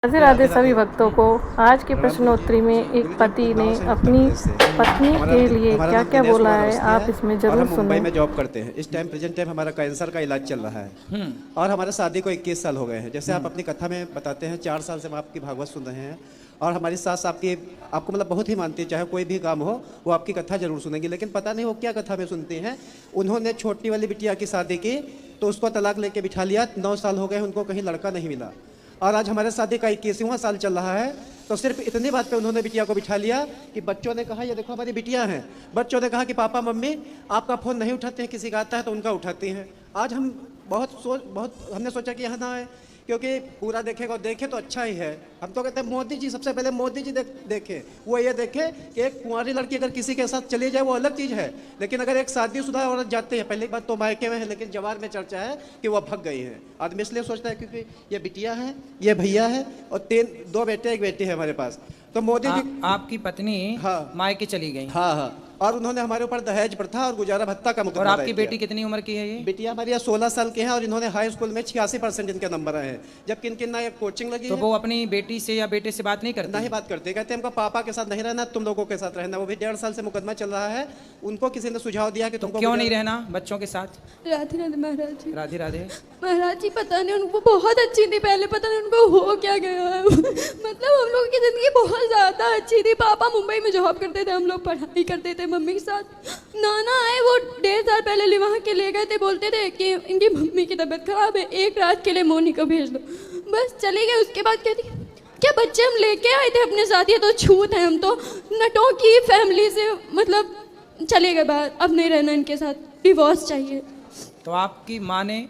राधे राधे सभी भक्तों को। आज के प्रश्नोत्तरी में एक पति ने अपनी पत्नी के लिए क्या क्या बोला है, आप इसमें और जरूर हम मुंबई सुने। में जॉब करते हैं। इस टाइम प्रेजेंट टाइम हमारा कैंसर का इलाज चल रहा है और हमारे शादी को 21 साल हो गए हैं। जैसे आप अपनी कथा में बताते हैं 4 साल से हम आपकी भागवत सुन रहे हैं और हमारी सास आपको मतलब बहुत ही मानती है। चाहे कोई भी काम हो वो आपकी कथा जरूर सुनेंगी, लेकिन पता नहीं वो क्या कथा में सुनती हैं। उन्होंने छोटी वाली बिटिया की शादी की तो उसको तलाक लेके बिठा लिया। 9 साल हो गए, उनको कहीं लड़का नहीं मिला और आज हमारे शादी का 21वां साल चल रहा है। तो सिर्फ इतनी बात पे उन्होंने बिटिया को बिठा लिया कि बच्चों ने कहा ये देखो हमारी बिटिया हैं। बच्चों ने कहा कि पापा मम्मी आपका फ़ोन नहीं उठाते हैं, किसी का आता है तो उनका उठाती हैं। आज हम बहुत हमने सोचा कि यहाँ ना आए, क्योंकि पूरा देखेगा और देखे तो अच्छा ही है। हम तो कहते हैं मोदी जी, सबसे पहले मोदी जी देखे, वो ये देखे कि एक कुंवारी लड़की अगर किसी के साथ चली जाए वो अलग चीज़ है, लेकिन अगर एक शादीशुदा औरत जाती है, पहली बात तो मायके में है, लेकिन जवार में चर्चा है कि वह भग गई है। आदमी इसलिए सोचता है क्योंकि ये बिटिया है, ये भैया है और 2 बेटे 1 बेटी है हमारे पास। तो मोदी जी आपकी पत्नी हाँ मायके चली गई। हाँ हाँ, और उन्होंने हमारे ऊपर दहेज प्रथा और गुजारा भत्ता का और मुकदमा आपकी दायर किया। बेटी कितनी उम्र की है ये? बिटिया हमारी 16 साल की है और इन्होंने हाई स्कूल में 86% इनके नंबर आए हैं, जबकि इनकी ना एक कोचिंग लगी तो है। वो अपनी बेटी से या बेटे से बात नहीं करती? नहीं बात करते, कहते हैं हमको पापा के साथ नहीं रहना, तुम लोगों के साथ रहना। वो भी 1.5 साल से मुकदमा चल रहा है। उनको किसी ने सुझाव दिया कि तो तुमको क्यों नहीं रहना बच्चों के साथ? राधे राधे महाराज जी। राधे राधे। महाराज जी पता नहीं, उनको बहुत अच्छी थी पहले, पता नहीं उनको हो क्या गया है। मतलब हम लोगों की जिंदगी बहुत ज्यादा अच्छी थी। पापा मुंबई में जॉब करते थे, हम लोग पढ़ाई करते थे मम्मी के साथ। नाना आए, वो 1.5 साल पहले वहाँ के ले गए थे, बोलते थे कि इनकी मम्मी की तबीयत खराब है, एक रात के लिए मोनी को भेज दो। बस चले गए। उसके बाद कहती क्या बच्चे हम लेके आए थे अपने साथ, ये तो छूत है, हम तो नटों की फैमिली से मतलब चले गए बाहर, अब नहीं रहना इनके साथ, डिवोर्स चाहिए। तो आपकी माँ ने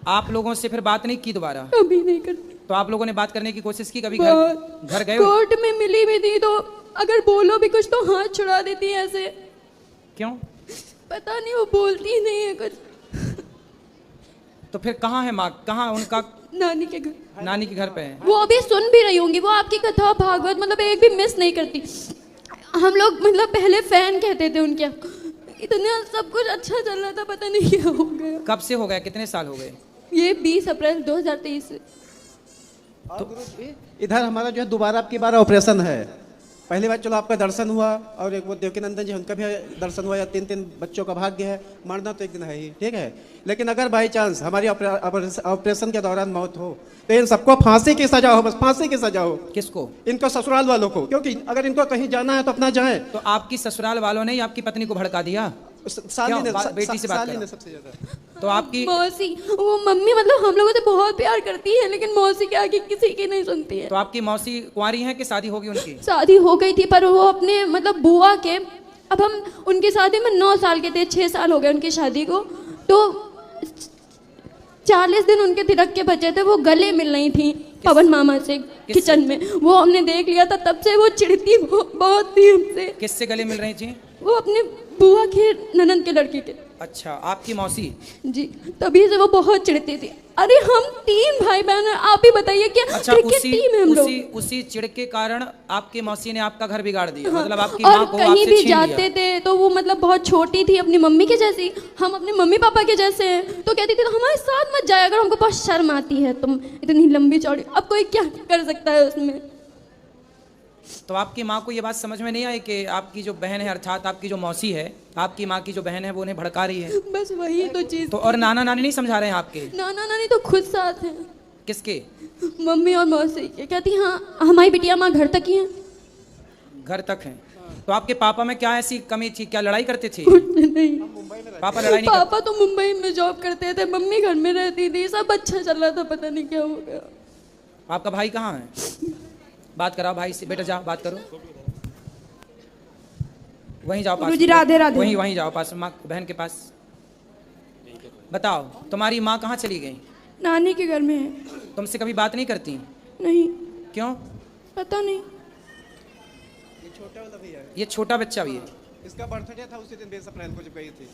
आप लोगों से फिर बात नहीं की दोबारा? कभी नहीं करती। तो आप लोगों ने बात करने की कोशिश की कभी? बहुत। घर गए? कोर्ट में मिली भी थी तो अगर बोलो भी कुछ तो हाथ छुड़ा देती है ऐसे। क्यों? पता नहीं, वो बोलती ही नहीं है कुछ। तो फिर कहाँ है माँ? कहाँ उनका? नानी के घर। नानी के घर पे है। वो अभी सुन भी रही होंगी, वो आपकी कथा भागवत मतलब एक भी मिस नहीं करती। हम लोग मतलब पहले फैन कहते थे उनके। इतना सब कुछ अच्छा चल रहा था, पता नहीं क्या हो गया। कब से हो गया? कितने साल हो गए? ये 20 अप्रैल 2023 से। इधर हमारा जो है दोबारा आपकी बार ऑपरेशन है। पहली बार चलो आपका दर्शन हुआ और एक वो देवकीनंदन जी उनका भी दर्शन हुआ, या 3 बच्चों का भाग्य है, मरना तो एक दिन है ही, ठीक है। लेकिन अगर बाई चांस हमारी ऑपरेशन के दौरान मौत हो तो इन सबको फांसी की सजा हो, बस फांसी की सजा हो। किसको? इनको ससुराल वालों को, क्योंकि अगर इनको कहीं जाना है तो अपना जाए। तो आपकी ससुराल वालों ने आपकी पत्नी को भड़का दिया? साली ने, बेटी से बात साली करो। ने सबसे ज्यादा। तो आपकी मौसी, वो मम्मी मतलब हम लोगों से बहुत प्यार करती है, लेकिन मौसी के आगे किसी की नहीं सुनती है। तो आपकी मौसी कुंवारी हैं कि शादी होगी उनकी? शादी हो गई थी, पर वो अपने मतलब बुआ के, अब हम उनकी शादी में 9 साल के थे, 6 साल हो गए उनकी शादी को। तो 40 दिन उनके तिलक के बचे थे, वो गले मिल रही थी पवन मामा से किचन में। वो हमने देख लिया था, तब से वो चिढ़ती बहुत थी हमसे। किससे गले मिल रही थी? वो अपने बुआ के ननद के लड़की के। अच्छा, आपकी मौसी? जी, तभी से वो बहुत चिढ़ती थी। अरे हम 3 भाई बहन हैं, आप ही बताइए क्या अच्छा, क्रिकेट टीम है हम लोग। उसी चिढ़ के कारण आपकी मौसी ने आपका घर बिगाड़ दिया? हाँ, मतलब आपकी और माँ को कहीं आपसे भी छीन लिया? जाते थे तो वो मतलब बहुत छोटी थी, अपनी मम्मी के जैसी, हम अपने मम्मी पापा के जैसे हैं, तो कहती थी तो हमारे साथ मत जाया अगर, हमको बहुत शर्म आती है, तुम इतनी लंबी चौड़ी। अब कोई क्या कर सकता है उसमें। तो आपकी माँ को ये बात समझ में नहीं आई कि आपकी जो बहन है, अर्थात आपकी जो मौसी है, आपकी माँ की जो बहन है, वो उन्हें भड़का रही है? बस वही तो चीज। तो और नाना नानी नहीं समझा रहे हैं आपके? नाना नानी तो खुद साथ हैं, किसके? मम्मी और मौसी के। कहती हाँ हमारी बिटिया माँ घर तक ही है। घर तक है? तो आपके पापा में क्या ऐसी कमी थी? क्या लड़ाई करते थे? कुछ नहीं, पापा लड़ाई नहीं पापा तो मुंबई में जॉब करते थे, मम्मी घर में रहती थी, सब अच्छा चल रहा था, पता नहीं क्या हो गया। आपका भाई कहाँ है? बात कराओ भाई से। बेटा जाओ बात करो, वहीं जाओ पास। गुरुजी राधे राधे। वहीं जाओ पास, माँ बहन के पास। बताओ, तुम्हारी माँ कहाँ चली गई? नानी के घर में है। तुमसे कभी बात नहीं करती? नहीं, क्यों? पता नहीं। ये छोटा बच्चा भी है? इसका बर्थडे था उसी दिन 20 अप्रैल को जब गई थी।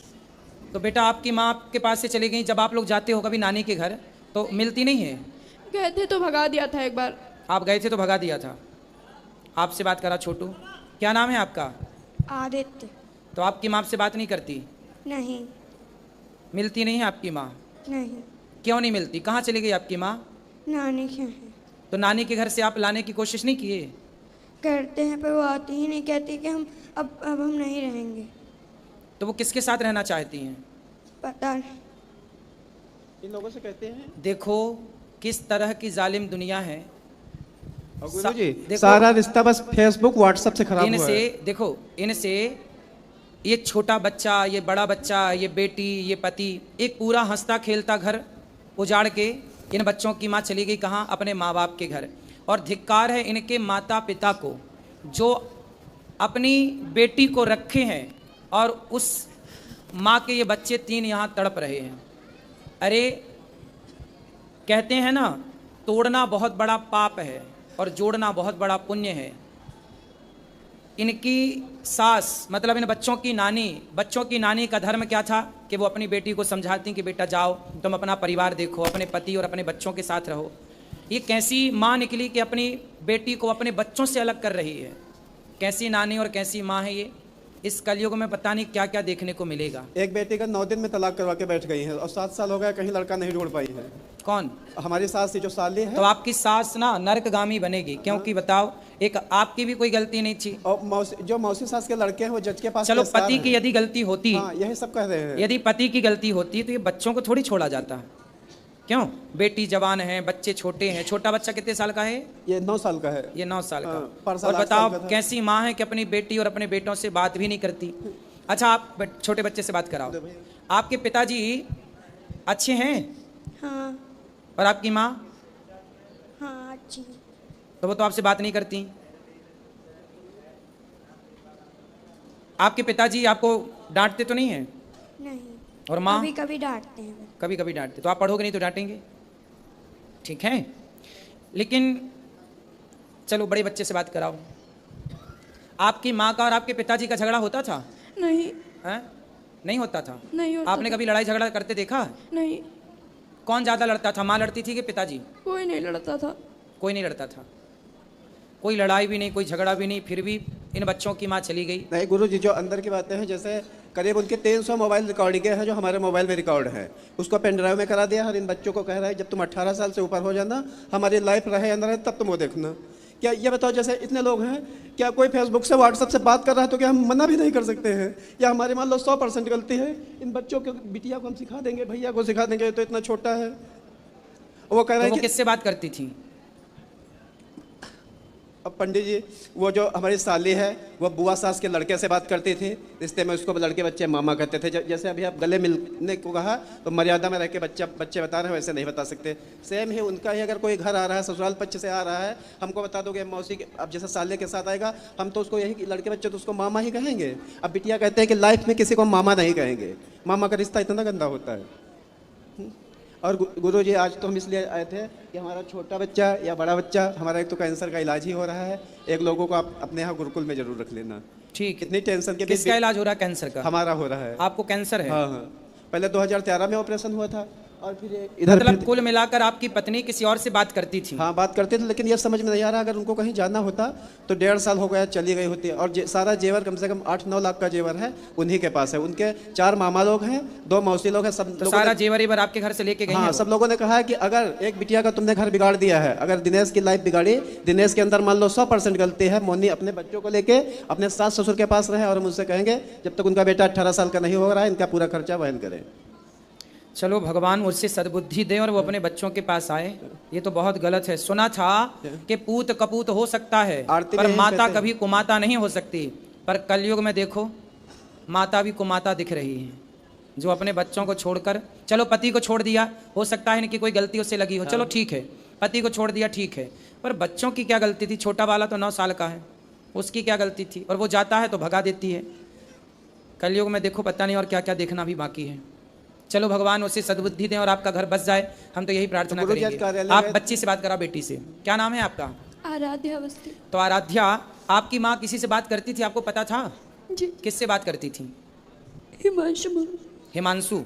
तो बेटा आपकी माँ आपके पास से चली गई, जब आप लोग जाते हो कभी नानी के घर तो मिलती नहीं है? गए थे तो भगा दिया था एक बार। आप गए थे तो भगा दिया था। आपसे बात करा छोटू, क्या नाम है आपका? आदित्य। तो आपकी माँ से बात नहीं करती? नहीं। मिलती नहीं है आपकी माँ? नहीं। क्यों नहीं मिलती? कहाँ चली गई आपकी माँ? नानी के हैं। तो नानी के घर से आप लाने की कोशिश नहीं किए? करते हैं पर वो आती ही नहीं, कहती कि हम अब हम नहीं रहेंगे। तो वो किसके साथ रहना चाहती हैं? पता नहीं। इन लोगों से कहते हैं। देखो किस तरह की जालिम दुनिया है। और गुरुजी, देखो, सारा रिश्ता बस फेसबुक व्हाट्सएप से खराब हुआ इनसे है। देखो, इनसे ये छोटा बच्चा, ये बड़ा बच्चा, ये बेटी, ये पति, एक पूरा हंसता खेलता घर उजाड़ के इन बच्चों की माँ चली गई कहाँ? अपने माँ बाप के घर। और धिक्कार है इनके माता पिता को जो अपनी बेटी को रखे हैं और उस माँ के ये बच्चे 3 यहाँ तड़प रहे हैं। अरे कहते हैं ना, तोड़ना बहुत बड़ा पाप है और जोड़ना बहुत बड़ा पुण्य है। इनकी सास मतलब इन बच्चों की नानी का धर्म क्या था कि वो अपनी बेटी को समझाती कि बेटा जाओ, तुम अपना परिवार देखो, अपने पति और अपने बच्चों के साथ रहो। ये कैसी माँ निकली कि अपनी बेटी को अपने बच्चों से अलग कर रही है? कैसी नानी और कैसी माँ है ये? इस कलयुग में पता नहीं क्या क्या देखने को मिलेगा। एक बेटी का 9 दिन में तलाक करवा के बैठ गई है और 7 साल हो गया कहीं लड़का नहीं ढूंढ पाई है। कौन? हमारी सास थी जो साली है। तो आपकी सास ना नरकगामी बनेगी, क्योंकि बताओ, एक आपकी भी कोई गलती नहीं थी। और जो मौसी सास के लड़के हैं वो जज के पास। चलो पति की यदि गलती होती, हाँ, यही सब कह रहे हैं, यदि पति की गलती होती तो ये बच्चों को थोड़ी छोड़ा जाता है। क्यों? बेटी जवान है, बच्चे छोटे हैं। छोटा बच्चा कितने साल का है? ये 9 साल का है। ये 9 साल का। परसों और 8 बताओ साल का था। कैसी माँ है कि अपनी बेटी और अपने बेटों से बात भी नहीं करती। अच्छा, आप छोटे बच्चे से बात कराओ। आपके पिताजी अच्छे हैं? हाँ और आपकी माँ? हाँ अच्छी। तो वो तो आपसे बात नहीं करती। आपके पिताजी आपको डांटते तो नहीं है? नहीं। और माँ? कभी कभी डांटते हैं। कभी कभी डांटते। तो आप पढ़ोगे नहीं तो डांटेंगे, ठीक है। लेकिन चलो बड़े बच्चे से बात कराओ। आपकी माँ का और आपके पिताजी का झगड़ा होता था? नहीं। हैं? नहीं होता था? नहीं होता। आपने कभी लड़ाई झगड़ा करते देखा? नहीं। कौन ज़्यादा लड़ता था? माँ लड़ती थी कि पिताजी? कोई नहीं लड़ता था। कोई नहीं लड़ता था। कोई लड़ाई भी नहीं, कोई झगड़ा भी नहीं, फिर भी इन बच्चों की माँ चली गई। नहीं गुरु जी, जो अंदर की बातें हैं, जैसे करीब उनके 300 मोबाइल रिकॉर्डिंग हैं जो हमारे मोबाइल में रिकॉर्ड है, उसको पेन ड्राइव में करा दिया और इन बच्चों को कह रहा है जब तुम 18 साल से ऊपर हो जाना, हमारी लाइफ रहे अंदर है, तब तुम वो देखना। क्या ये बताओ, जैसे इतने लोग हैं, क्या कोई फेसबुक से व्हाट्सएप से बात कर रहा है तो क्या हम मना भी नहीं कर सकते हैं? या हमारी मान लो 100% गलती है, इन बच्चों को, बिटिया को हम सिखा देंगे, भैया को सिखा देंगे, तो इतना छोटा है। वो कह रहे तो हैं वो किससे बात करती थी? अब पंडित जी, वो जो हमारी साली है वो बुआ सास के लड़के से बात करती थी, रिश्ते में उसको लड़के बच्चे मामा कहते थे। जैसे अभी आप गले मिलने को कहा तो मर्यादा में रह के बच्चे बता रहे हैं, वैसे नहीं बता सकते। सेम ही उनका ही, अगर कोई घर आ रहा है, ससुराल पक्ष से आ रहा है, हमको बता दोगे मौसी के, अब जैसे साले के साथ आएगा हम तो उसको यही लड़के बच्चे तो उसको मामा ही कहेंगे। अब बिटिया कहते हैं कि लाइफ में किसी को मामा नहीं कहेंगे, मामा का रिश्ता इतना गंदा होता है। और गुरु जी, आज तो हम इसलिए आए थे कि हमारा छोटा बच्चा या बड़ा बच्चा, हमारा एक तो कैंसर का इलाज ही हो रहा है, एक लोगों को आप अपने यहाँ गुरुकुल में जरूर रख लेना। ठीक। कितनी टेंशन के बीच किसका इलाज हो रहा है? कैंसर का? हमारा हो रहा है। आपको कैंसर है? हाँ हाँ, पहले 2013 में ऑपरेशन हुआ था और फिर इधर मतलब कुल मिलाकर आपकी पत्नी किसी और से बात करती थी? हाँ बात करते थे, लेकिन ये समझ में नहीं आ रहा, अगर उनको कहीं जाना होता तो 1.5 साल हो गया चली गई होती। और सारा जेवर कम से कम 8-9 लाख का जेवर है उन्हीं के पास है। उनके 4 मामा लोग हैं, 2 मौसी लोग हैं, सब तो सारा जेवर आपके घर से लेके गई हाँ, हैं? सब लोगों ने कहा है कि अगर एक बिटिया का तुमने घर बिगाड़ दिया है, अगर दिनेश की लाइफ बिगाड़ी, दिनेश के अंदर मान लो 100% गलती है, मोनी अपने बच्चों को लेके अपने सास ससुर के पास रहे और हम उनसे कहेंगे जब तक उनका बेटा 18 साल का नहीं हो रहा है, इनका पूरा खर्चा वहन करें। चलो भगवान मुझसे सद्बुद्धि दे और वो अपने बच्चों के पास आए। ये तो बहुत गलत है। सुना था कि पूत कपूत हो सकता है पर माता कभी कुमाता नहीं हो सकती। पर कलयुग में देखो माता भी कुमाता दिख रही है, जो अपने बच्चों को छोड़कर, चलो पति को छोड़ दिया, हो सकता है इनकी कोई गलती उससे लगी हो, चलो ठीक है, पति को छोड़ दिया ठीक है, पर बच्चों की क्या गलती थी? छोटा वाला तो 9 साल का है, उसकी क्या गलती थी? और वो जाता है तो भगा देती है। कलयुग में देखो पता नहीं और क्या क्या देखना भी बाकी है। चलो भगवान उसे सद्बुद्धि दें और आपका घर बस जाए, हम तो यही प्रार्थना करेंगे। आप बच्ची से बात करा, बेटी से। क्या नाम है आपका? आराध्या अवस्थी। तो आराध्या, आपकी माँ किसी से बात करती थी, आपको पता था? जी। किससे बात करती थी? हिमांशु। हिमांशु?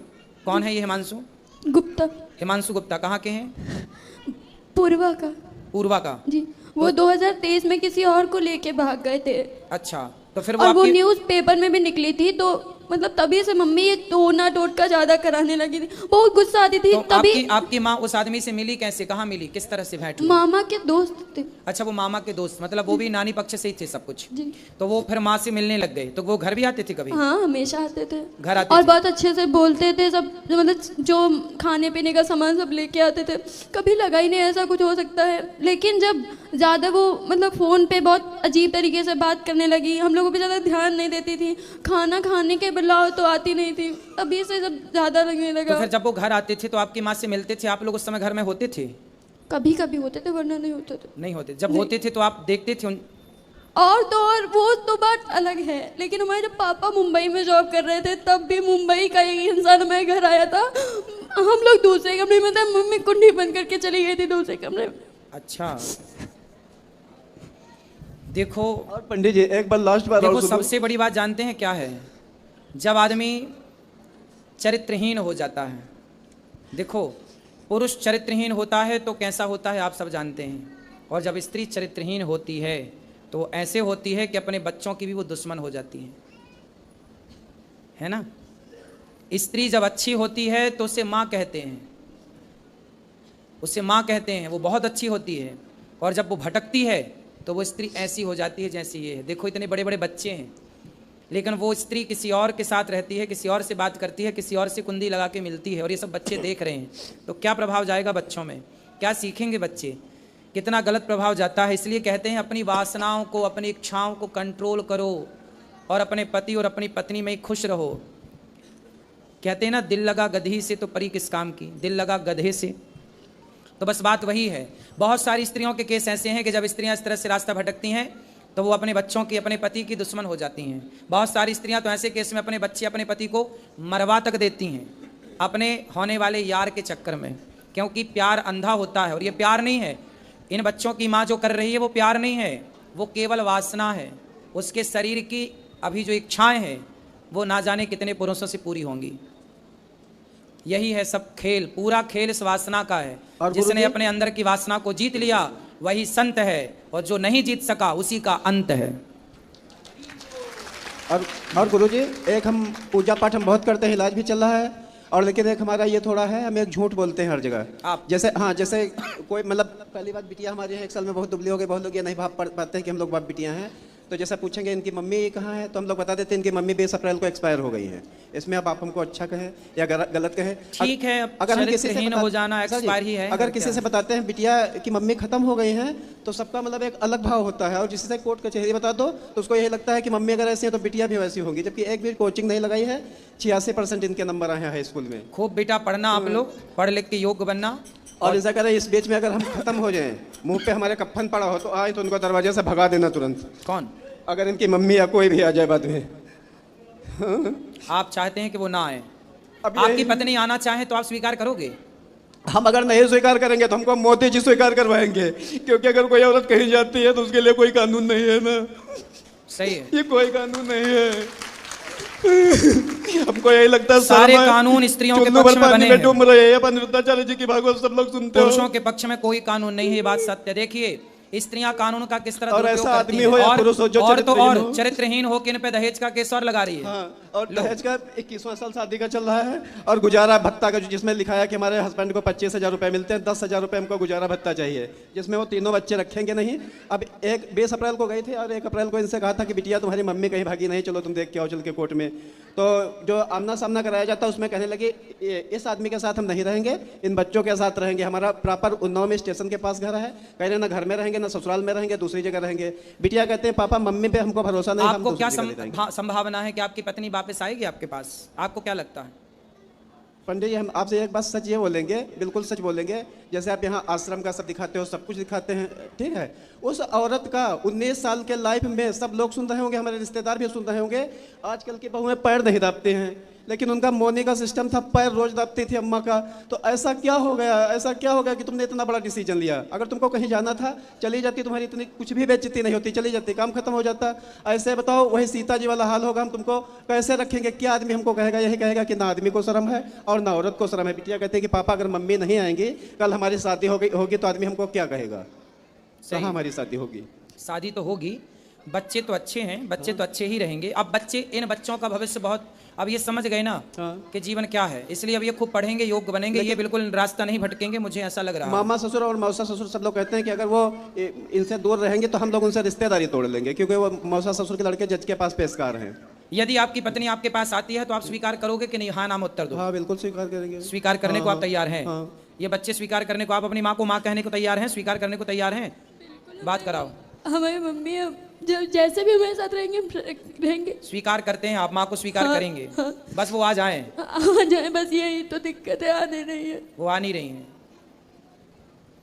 कौन है ये हिमांशु? गुप्ता। हिमांशु गुप्ता कहाँ के हैं? पूर्वा का। पूर्वा का? जी। वो 2023 में किसी और को लेके भाग गए थे। अच्छा, तो फिर और वो न्यूज़ पेपर में भी निकली थी, तो मतलब तभी से मम्मी ये टोना टोटका ज्यादा कराने लगी थी, बहुत गुस्सा आती थी। तो तभी आपकी माँ उस आदमी से मिली कैसे, कहाँ मिली, किस तरह से भेंट हुई? मामा के दोस्त थे। अच्छा, वो मामा के दोस्त, मतलब वो भी नानी पक्ष से ही थे सब कुछ। जी। तो वो फिर माँ से मिलने लग गए, तो वो घर भी आते थे कभी? हाँ, हमेशा आते थे, घर आते और थे। बहुत अच्छे से बोलते थे सब, मतलब जो खाने पीने का सामान सब लेके आते थे। कभी लगा ही नहीं ऐसा कुछ हो सकता है। लेकिन जब ज़्यादा वो मतलब फ़ोन पे बहुत अजीब तरीके से बात करने लगी, हम लोगों पे ज़्यादा ध्यान नहीं देती थी, खाना खाने के बुलाओ तो आती नहीं थी, अभी से जब ज़्यादा लगने लगा। तो फिर जब वो घर आते थे तो आपकी माँ से मिलते थे, आप लोग उस समय घर में होते थे? कभी कभी होते थे, वरना नहीं होते थे। नहीं होते। जब होते थे तो आप देखते थे और तो और वो तो बात अलग है, लेकिन हमारे जब पापा मुंबई में जॉब कर रहे थे तब भी मुंबई का एक इंसान हमारे घर आया था। हम लोग दूसरे कमरे में थे, मम्मी कुंडी बंद करके चली गई थी दूसरे कमरे में। अच्छा, देखो। और पंडित जी एक बार लास्ट बार देखो, सबसे बड़ी बात जानते हैं क्या है? जब आदमी चरित्रहीन हो जाता है, देखो पुरुष चरित्रहीन होता है तो कैसा होता है आप सब जानते हैं, और जब स्त्री चरित्रहीन होती है तो ऐसे होती है कि अपने बच्चों की भी वो दुश्मन हो जाती है ना? स्त्री जब अच्छी होती है तो उसे माँ कहते हैं, उसे माँ कहते हैं, वो बहुत अच्छी होती है। और जब वो भटकती है तो वो स्त्री ऐसी हो जाती है जैसी ये है। देखो इतने बड़े बड़े बच्चे हैं, लेकिन वो स्त्री किसी और के साथ रहती है, किसी और से बात करती है, किसी और से कुंडी लगा के मिलती है, और ये सब बच्चे देख रहे हैं, तो क्या प्रभाव जाएगा बच्चों में? क्या सीखेंगे बच्चे? कितना गलत प्रभाव जाता है। इसलिए कहते हैं अपनी वासनाओं को, अपनी इच्छाओं को कंट्रोल करो और अपने पति और अपनी पत्नी में ही खुश रहो। कहते हैं ना, दिल लगा गधी से तो परी किस काम की, दिल लगा गधे से। तो बस बात वही है। बहुत सारी स्त्रियों के केस ऐसे हैं कि जब स्त्रियां इस तरह से रास्ता भटकती हैं तो वो अपने बच्चों की, अपने पति की दुश्मन हो जाती हैं। बहुत सारी स्त्रियां तो ऐसे केस में अपने बच्चे, अपने पति को मरवा तक देती हैं अपने होने वाले यार के चक्कर में, क्योंकि प्यार अंधा होता है। और ये प्यार नहीं है, इन बच्चों की माँ जो कर रही है वो प्यार नहीं है, वो केवल वासना है। उसके शरीर की अभी जो इच्छाएं हैं वो ना जाने कितने पुरुषों से पूरी होंगी। यही है सब खेल, पूरा खेल इस वासना का है। और जिसने अपने अंदर की वासना को जीत लिया वही संत है, और जो नहीं जीत सका उसी का अंत है। और गुरुजी, एक हम पूजा पाठ हम बहुत करते हैं, इलाज भी चल रहा है, और लेकिन एक हमारा ये थोड़ा है, हम एक झूठ बोलते हैं हर जगह। आप जैसे हाँ, जैसे कोई मतलब पहली बात, बिटिया हमारी है 1 साल में बहुत दुबली हो गई, बहुत लोग ये नहीं भाव पाते हैं कि हम लोग बाप बिटियाँ हैं। तो जैसा पूछेंगे इनकी मम्मी कहाँ है, तो हम लोग बता देते हैं इनकी मम्मी 20 अप्रैल को एक्सपायर हो गई है। इसमें अब आप हमको अच्छा कहें या गलत कहें, ठीक है। अगर हम किसी से हो जाना एक्सपायर ही है। अगर किसी से बताते हैं बिटिया की मम्मी खत्म हो गई हैं, तो सबका मतलब एक अलग भाव होता है। और जिसी से कोर्ट कचहरी बता दो तो उसको यही लगता है कि मम्मी अगर ऐसी है तो बिटिया भी वैसी होगी, जबकि एक भी कोचिंग नहीं लगाई है। 86% इनके नंबर आए हैं हाई स्कूल में। खूब बेटा पढ़ना, आप लोग पढ़ लिख के योग्य बनना। और ऐसा करें, इस बीच में अगर हम खत्म हो जाएं, मुंह पे हमारे कफन पड़ा हो, तो आए तो उनको दरवाजे से भगा देना तुरंत। कौन? अगर इनकी मम्मी या कोई भी आ जाए बाद में। आप चाहते हैं कि वो ना आए? आपकी पत्नी आना चाहे तो आप स्वीकार करोगे? हम अगर नहीं स्वीकार करेंगे तो हमको मोदी जी स्वीकार करवाएंगे, क्योंकि अगर कोई औरत कहीं जाती है तो उसके लिए कोई कानून नहीं है ना। सही है, ये कोई कानून नहीं है। हमको यही लगता है सारे कानून स्त्रियों के पक्ष में बने हैं। डूब रहे हैं, अनुरुद्धाचार्य जी की भागवत सब लोग सुनते हो। पुरुषों के पक्ष में कोई कानून नहीं है, ये बात सत्य। देखिए स्त्रियां कानून का किस तरह और दुरुपयोग ऐसा करती आदमी हैं। हो या पुरुष हो जो चरित्रहीन हो कि इन पे दहेज का केस और लगा रही है। हाँ, और दहेज का 21वां साल शादी का चल रहा है, और गुजारा भत्ता का जिसमें लिखा है कि हमारे हस्बैंड को 25,000 रुपए मिलते हैं, 10,000 रुपए हमको गुजारा भत्ता चाहिए, जिसमें वो तीनों बच्चे रखेंगे नहीं। अब 20 अप्रैल को गई थी और 1 अप्रैल को इनसे कहा था कि बिटिया तुम्हारी मम्मी कहीं भागी नहीं, चलो तुम देख के आओ चल के कोर्ट में। तो जो आमना सामना कराया जाता है उसमें कहने लगे इस आदमी के साथ हम नहीं रहेंगे, इन बच्चों के साथ रहेंगे। हमारा प्रॉपर उन्नाव में स्टेशन के पास घर है, कह रहे ना घर में रहेंगे ना ससुराल में रहेंगे, दूसरी जगह रहेंगे। बिटिया कहते हैं पापा मम्मी पे हमको भरोसा नहीं। आपको क्या संभावना है कि आपकी पत्नी वापस आएगी आपके पास? आपको क्या लगता है? पंडित जी, हम आपसे एक बात सच ये बोलेंगे, बिल्कुल सच बोलेंगे, जैसे आप यहाँ आश्रम का सब दिखाते हो, सब कुछ दिखाते हैं, ठीक है। उस औरत का 19 साल के लाइफ में सब लोग सुन रहे होंगे, हमारे रिश्तेदार भी सुन रहे होंगे, आजकल की बहुएं पैर नहीं दाबते हैं, लेकिन उनका मोनी का सिस्टम था, पैर रोज दाबती थी अम्मा का। तो ऐसा क्या हो गया, ऐसा क्या हो गया कि तुमने इतना बड़ा डिसीजन लिया? अगर तुमको कहीं जाना था चली जाती, तुम्हारी इतनी कुछ भी बेइज्जती नहीं होती, चली जाती, काम खत्म हो जाता। ऐसे बताओ वही सीता जी वाला हाल होगा, हम तुमको कैसे रखेंगे? क्या आदमी हमको कहेगा? यही कहेगा कि ना आदमी को शर्म है और ना औरत को शर्म है। बिटिया कहते हैं कि पापा अगर मम्मी नहीं आएंगी, कल हमारी शादी होगी तो आदमी हमको क्या कहेगा? कहाँ हमारी शादी होगी? शादी तो होगी, बच्चे तो अच्छे हैं, बच्चे तो अच्छे ही रहेंगे। अब बच्चे, इन बच्चों का भविष्य बहुत अब ये समझ गए ना कि जीवन क्या है, इसलिए अब ये खूब पढ़ेंगे, योग बनेंगे, ये बिल्कुल रास्ता नहीं भटकेंगे, मुझे ऐसा लग रहा है। मामा ससुर और मौसा ससुर सब लोग कहते हैं कि अगर वो इनसे दूर रहेंगे तो हम लोग उनसे रिश्तेदारी तोड़ लेंगे, क्योंकि वो मौसा ससुर के लड़के जज के पास पेशकार हैं। यदि आपकी पत्नी आपके पास आती है तो आप स्वीकार करोगे कि नहीं? हाँ नाम उत्तर दो। हाँ बिल्कुल स्वीकार करेंगे। स्वीकार करने को आप तैयार हैं? हाँ। ये बच्चे स्वीकार करने को, आप अपनी माँ को माँ कहने को तैयार हैं, स्वीकार करने को तैयार हैं? बात कराओ। हमारी मम्मी अब जब जैसे भी हमारे साथ रहेंगे स्वीकार करते हैं आप? माँ को स्वीकार करेंगे? बस वो आ जाएं। आ जाए, बस यही तो दिक्कत है, आने नहीं है। वो आ नहीं रही हैं,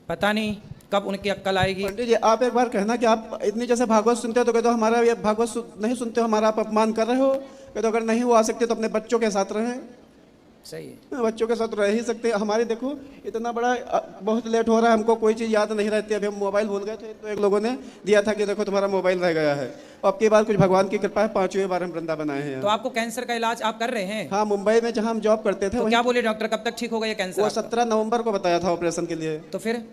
पता नहीं कब उनकी अक्ल आएगी। पंडित जी आप एक बार कहना कि आप इतनी जैसे भागवत सुनते हो तो कहते हो हमारा ये भागवत नहीं सुनते हो, हमारा आप अपमान कर रहे हो। कहते अगर नहीं वो आ सकते तो अपने बच्चों के साथ रहें। सही है, बच्चों के साथ रह ही सकते हैं। हमारे देखो इतना बड़ा बहुत लेट हो रहा है, हमको कोई चीज़ याद नहीं रहती। अभी हम मोबाइल भूल गए थे तो एक लोगों ने दिया था कि देखो तुम्हारा मोबाइल रह गया है। अब की बार कुछ भगवान की कृपा है, 5वीं बार हम वृंदावन आए हैं। तो आपको कैंसर का इलाज आप कर रहे हैं? हाँ मुंबई में जहाँ हम जॉब करते थे। तो क्या बोले डॉक्टर, कब तक ठीक होगा ये कैंसर? वो 17 नवंबर को बताया था ऑपरेशन के लिए। तो फिर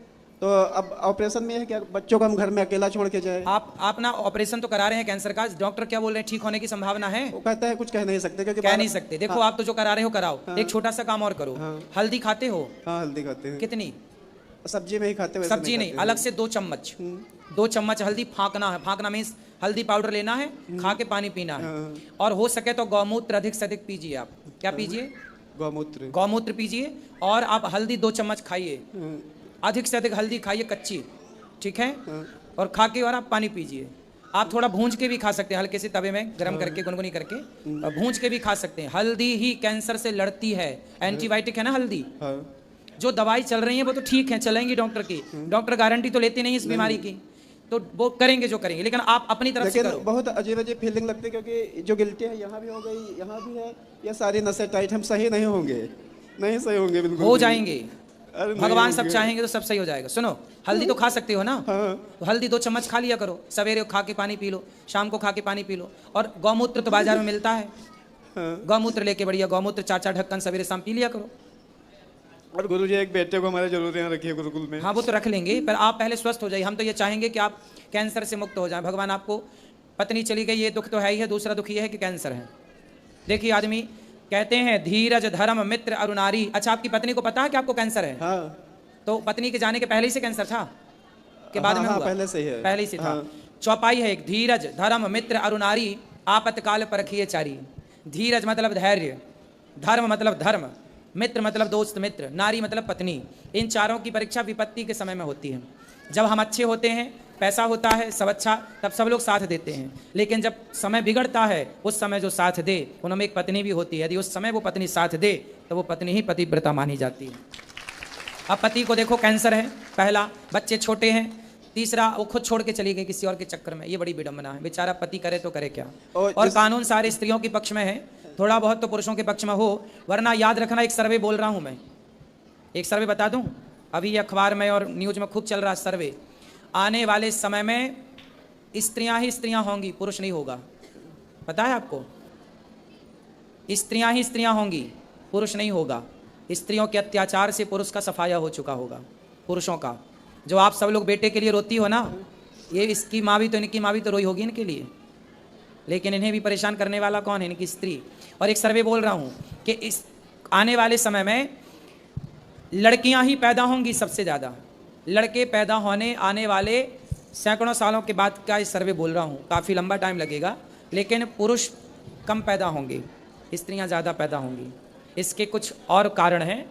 तो अब ऑपरेशन में है क्या बच्चों को हम घर में अकेला छोड़ के जाए? आप ना ऑपरेशन तो करा रहे हैं कैंसर का, डॉक्टर क्या बोल रहे हैं, ठीक होने की संभावना है? वो कहता है कुछ कह नहीं सकते, क्योंकि कह नहीं सकते। देखो आप तो जो करा रहे हो कराओ। एक छोटा सा काम और करो, हल्दी खाते हो? हाँ हल्दी खाते हैं। कितनी? सब्जी में ही खाते हैं। सब्जी नहीं, अलग से 2 चम्मच 2 चम्मच हल्दी फाँकना है। फाँकना मीन्स हल्दी पाउडर लेना है, खा के पानी पीना है। और हो सके तो गौमूत्र अधिक से अधिक पीजिए। आप क्या पीजिए? गौमूत्र। गौमूत्र पीजिए। और आप हल्दी 2 चम्मच खाइए, अधिक से अधिक हल्दी खाइए कच्ची, ठीक है? और खा के और आप पानी पीजिए। आप थोड़ा भूंज के भी खा सकते हैं, हल्के से तवे में गर्म करके गुनगुनी करके, और भूंज के भी खा सकते हैं। हल्दी ही कैंसर से लड़ती है, एंटीबायोटिक है ना हल्दी। जो दवाई चल रही है वो तो ठीक है, चलेंगी डॉक्टर की, डॉक्टर गारंटी तो लेते नहीं इस बीमारी की, तो वो करेंगे जो करेंगे, लेकिन आप अपनी तरफ से करो। बहुत अजीब अजीब फीलिंग लगती है, क्योंकि जो गिल्टी है यहाँ भी हो गई, यहाँ भी है, ये सारी नसें टाइट। हम सही नहीं होंगे, नहीं सही होंगे, बिल्कुल हो जाएंगे। भगवान सब चाहेंगे तो सब सही हो जाएगा। सुनो, हल्दी तो खा सकते हो ना? तो हल्दी 2 चम्मच खा लिया करो, सवेरे खा के पानी पी लो, शाम को खा के पानी पी लो। और गौमूत्र तो बाजार में मिलता है, गौमूत्र लेके बढ़िया गौमूत्र 4-4 ढक्कन सवेरे शाम पी लिया करो। और गुरुजी एक बेटे को हमारे जरूर यहाँ रखिए गुरुकुल में। हाँ वो तो रख लेंगे, पर आप पहले स्वस्थ हो जाइए। हम तो ये चाहेंगे कि आप कैंसर से मुक्त हो जाए। भगवान आपको, पत्नी चली गई ये दुख तो है ही है, दूसरा दुख ये है कि कैंसर है। देखिए आदमी कहते हैं धीरज धर्म मित्र अरुणारी। अच्छा आपकी पत्नी को पता है कि आपको कैंसर है? हाँ। तो पत्नी के जाने के पहले ही से कैंसर था कि बाद में हुआ? पहले से ही है। पहले से था। चौपाई है एक, धीरज धर्म मित्र अरुणारी आपतकाल परखिए चारी। धीरज मतलब धैर्य, धर्म मतलब धर्म, मित्र मतलब दोस्त मित्र, नारी मतलब पत्नी। इन चारों की परीक्षा विपत्ति के समय में होती है। जब हम अच्छे होते हैं, पैसा होता है, सब अच्छा, तब सब लोग साथ देते हैं। लेकिन जब समय बिगड़ता है, उस समय जो साथ दे, उनमें एक पत्नी भी होती है। यदि उस समय वो पत्नी साथ दे तो वो पत्नी ही पतिव्रता मानी जाती है। अब पति को देखो कैंसर है, पहला, बच्चे छोटे हैं, तीसरा वो खुद छोड़ के चली गई किसी और के चक्कर में। ये बड़ी विडंबना है। बेचारा पति करे तो करे क्या। और कानून सारे स्त्रियों के पक्ष में है, थोड़ा बहुत तो पुरुषों के पक्ष में हो। वरना याद रखना, एक सर्वे बोल रहा हूँ मैं, एक सर्वे बता दूं, अभी अखबार में और न्यूज में खूब चल रहा सर्वे। आने वाले समय में स्त्रियां ही स्त्रियां होंगी, पुरुष नहीं होगा। पता है आपको? स्त्रियां ही स्त्रियां होंगी, पुरुष नहीं होगा। स्त्रियों के अत्याचार से पुरुष का सफाया हो चुका होगा, पुरुषों का। जो आप सब लोग बेटे के लिए रोती हो ना, ये इसकी माँ भी तो, इनकी माँ भी तो रोई होगी इनके लिए, लेकिन इन्हें भी परेशान करने वाला कौन है? इनकी स्त्री। और एक सर्वे बोल रहा हूँ कि इस आने वाले समय में लड़कियां ही पैदा होंगी सबसे ज़्यादा। लड़के पैदा होने आने वाले सैकड़ों सालों के बाद का इस सर्वे बोल रहा हूँ, काफ़ी लंबा टाइम लगेगा, लेकिन पुरुष कम पैदा होंगे, स्त्रियां ज़्यादा पैदा होंगी। इसके कुछ और कारण हैं,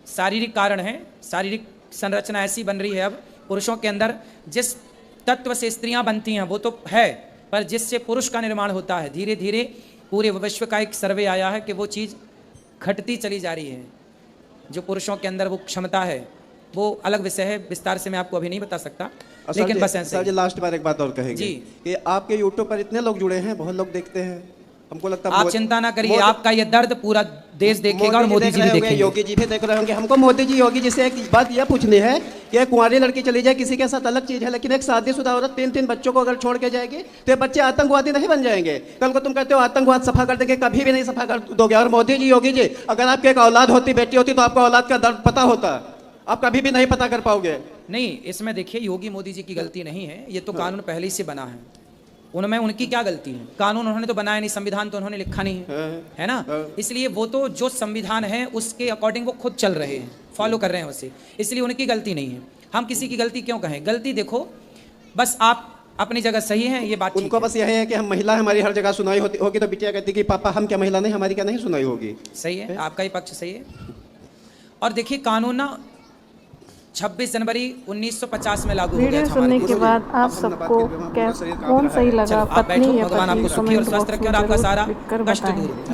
शारीरिक कारण हैं। शारीरिक संरचना ऐसी बन रही है अब पुरुषों के अंदर, जिस तत्व से स्त्रियां बनती हैं वो तो है, पर जिससे पुरुष का निर्माण होता है, धीरे धीरे पूरे विश्व का एक सर्वे आया है कि वो चीज़ घटती चली जा रही है। जो पुरुषों के अंदर वो क्षमता है, वो अलग विषय है, विस्तार से मैं आपको अभी नहीं बता सकता, लेकिन बस ऐसे। सर जी लास्ट बार एक बात और कहेंगे जी, कि आपके यूट्यूब पर इतने लोग जुड़े हैं, बहुत लोग देखते हैं, हमको लगता है आप चिंता ना करिए, आपका ये दर्द पूरा देश देखेगा और मोदी जी भी देखेंगे, योगी जी भी देख रहे होंगे। हमको मोदी जी योगी जी से एक बात यह पूछनी है कि कुंवारी लड़की चली जाए किसी के साथ अलग चीज है, लेकिन एक शादीशुदा औरत 3-3 बच्चों को अगर छोड़ के जाएगी तो ये बच्चे आतंकवादी नहीं बन जाएंगे? कल को तुम कहते हो आतंकवाद सफा कर देंगे, कभी भी नहीं सफा कर दोगे। और मोदी जी योगी जी, अगर आपकी एक औलाद होती, बेटी होती, तो आपको औलाद का दर्द पता होता, आप कभी भी नहीं पता कर पाओगे। नहीं, इसमें देखिए योगी मोदी जी की गलती नहीं है, ये तो कानून पहले ही से बना है। उनमें उनकी क्या गलती है? कानून उन्होंने तो बनाया नहीं, संविधान तो उन्होंने लिखा नहीं है ना। इसलिए वो तो जो संविधान है उसके अकॉर्डिंग वो खुद चल रहे हैं, फॉलो कर रहे हैं उसे, इसलिए उनकी गलती नहीं है। हम किसी की गलती क्यों कहें? गलती देखो, बस आप अपनी जगह सही है, ये बात उनको बस यही है कि हम महिला, हमारी हर जगह सुनाई होती होगी, तो बिटिया कहती कि पापा हम क्या महिला नहीं, हमारी क्या नहीं सुनाई होगी। सही है, आपका ही पक्ष सही है। और देखिए कानून ना 26 जनवरी 1950 में लागू हो गया वीडियो था सुनने हमारे के देश बाद आप सबको क्या कौन सही लगा, में। आप पत्नी बैठो, या भगवान पति, आपको सुखी और कमेंट स्वस्थ बॉक्स रखे में और आपका जरूर सारा लिखकर कष्ट दूर हो। बताएं।